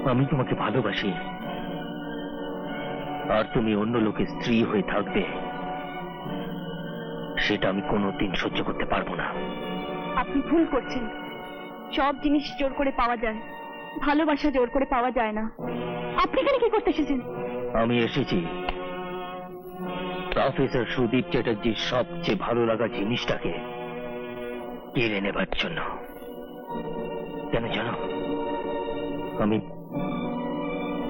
আমি তোমাকে ভালোবাসি, আর তুমি অন্য লোকের স্ত্রী হয়ে থাকবে, সেটা আমি কোনোদিন সহ্য করতে পারবো না। আপনি ভুল করছেন। সব জিনিস জোর করে পাওয়া যায়, ভালোবাসা জোর করে পাওয়া যায় না। আপনি এখানে কি করতে এসেছেন? আমি এসেছি প্রফেসর সুদীপ চ্যাটার্জির সবচেয়ে ভালো লাগা জিনিসটাকে কেড়ে নেবার জন্য। কেন জানো?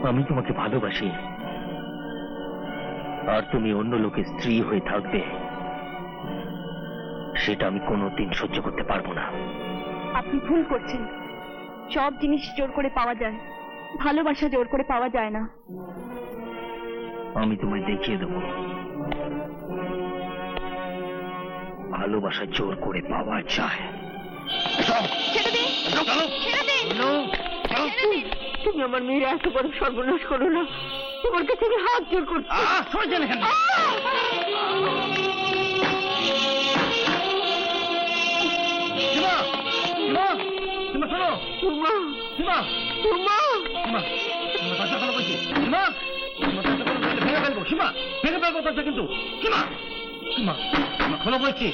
আমি তোমাকে ভালোবাসি, আর তুমি অন্য লোকের স্ত্রী হয়ে থাকবে, সেটা আমি কোনোদিন সহ্য করতে পারবো না। আপনি ভুল করছেন। সব জিনিস জোর করে পাওয়া যায়, ভালোবাসা জোর করে পাওয়া যায় না। আমি তোমায় দেখিয়ে দেবো ভালোবাসা জোর করে পাওয়া যায়। ছেড়ে দিন, ছেড়ে দিন। তুমি আমার মেয়ের এত বড় সর্বনাশ করো না। তোমার কাছে আমি হাত জোর করছি। কিন্তু খোলা বলছি।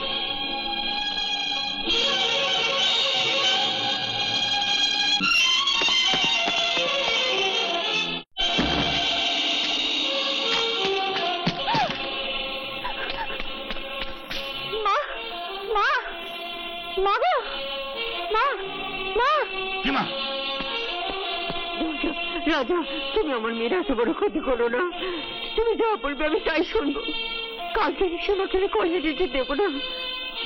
রাজা, তুমি আমার মেয়ের এত বড় ক্ষতি করো না। তুমি যা বলবে আমি তাই শুনবো। কাল থেকে সোনাকে কলেজে যেতে দেবো না।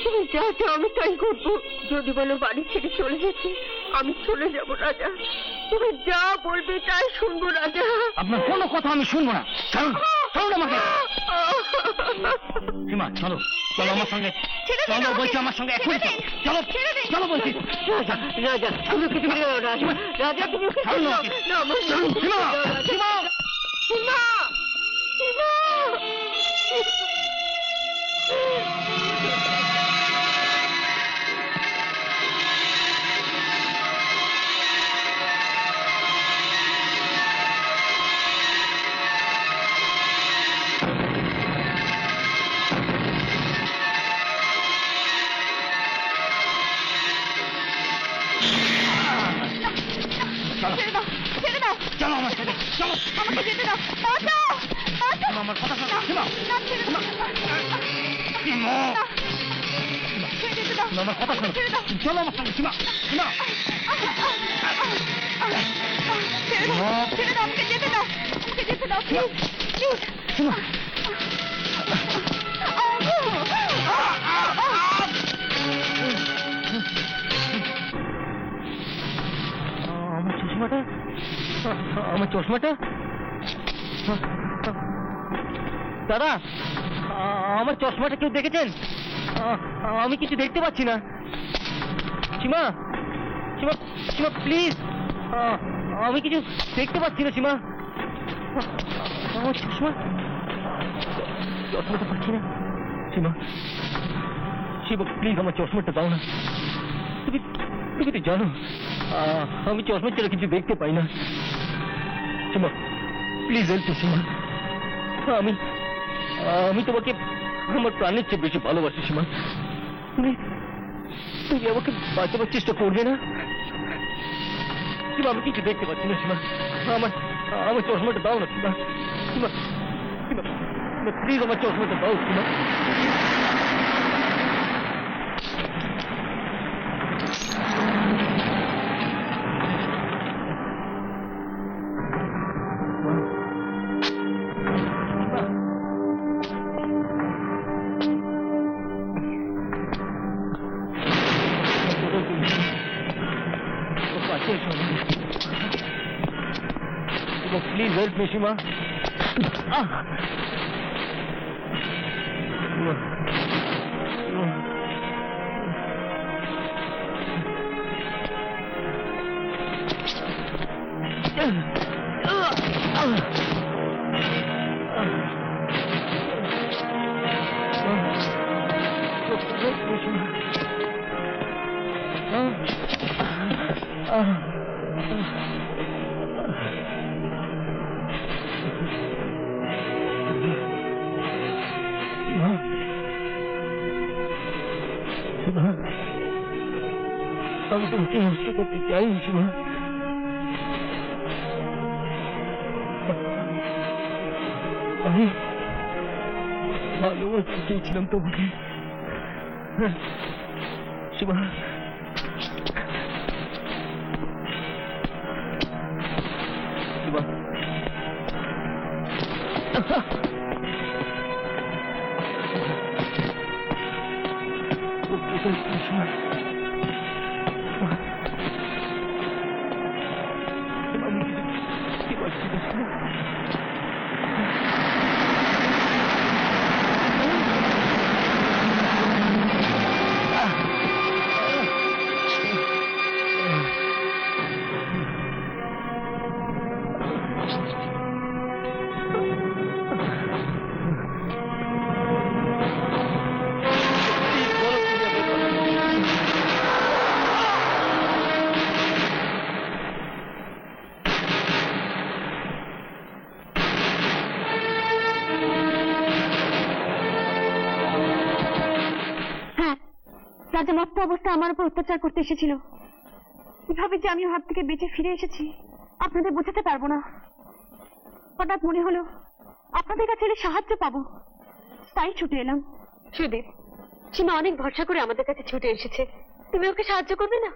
তুমি যা চাও আমি তাই করবো। যদি বলো বাড়ি ছেড়ে চলে যেতে, আমি চলে যাবো রাজা। তুমি যা বলবে তাই শুনবো রাজা। আপনার কোনো কথা আমি শুনবো না। চলো আমাকে। সীমা চলো, চলো আমার সঙ্গে। চলো বলছি, আমার সঙ্গে এখনই চলো। চলো বলছি। রাজা, রাজা তুমি কিছু রাজা, রাজা তুমি চলো আমার সাথে। চলো আমাকে যেতে দাও। আমার কথা শোনো। সীমা আমার কথা শোনো। চলো আমার সঙ্গে। সীমা সীমা ছেড়ে দাও, আমাকে যেতে দাও। আমাকে যেতে দাও সীমা। আমার চশমাটা, আমার চশমাটা। দাদা, আমার চশমাটা কেউ দেখেছেন? আমি কিছু দেখতে পাচ্ছি না। সীমা সীমা সীমা প্লিজ, আমি কিছু দেখতে পাচ্ছি না। সীমা, আমার চশমাটা পাচ্ছি না। সীমা সীমা প্লিজ আমার চশমাটা দাও না। তুমি তো জানো আমি চশমা ছাড়া কিছু দেখতে পাই না। সীমা প্লিজ হেল্প মি। সীমা আমি তোমাকে আমার প্রাণের চেয়ে বেশি ভালোবাসি। সীমা তুমি আমাকে বাঁচাবার চেষ্টা করবে না? সীমা আমি কিছু দেখতে পাচ্ছি না। সীমা আমার চশমাটা দাও না। সীমা সীমা সীমা প্লিজ আমার চশমাটা দাও। সীমা Please help me, Shima. তোমাকে নষ্ট করতে চাইনি সীমা। আমি ভালোবাসতে চেয়েছিলাম তোমাকে সীমা। সীমা সীমা কি বলছি রাজা মত্ত অবস্থায় আমার উপর অত্যাচার করতে এসেছিল। কিভাবে যে আমি হাত থেকে বেঁচে ফিরে এসেছি আপনাদের বোঝাতে পারবো না। হঠাৎ মনে হলো আপনাদের কাছে এলে সাহায্য পাবো, তাই ছুটে এলাম। সুদেব, সীমা অনেক ভরসা করে আমাদের কাছে ছুটে এসেছে, তুমি ওকে সাহায্য করবে না?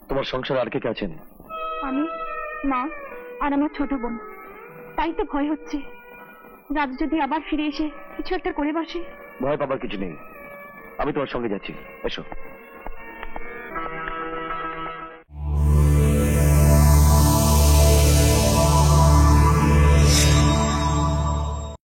তোমার সংসারে আর কে কে আছেন? আমি, মা আর আমার ছোট বোন। তাই তো ভয় হচ্ছে, রাজু যদি আবার ফিরে এসে কিছু একটা করে বসে। ভয় পাবার কিছু নেই, আমি তোমার সঙ্গে যাচ্ছি, এসো।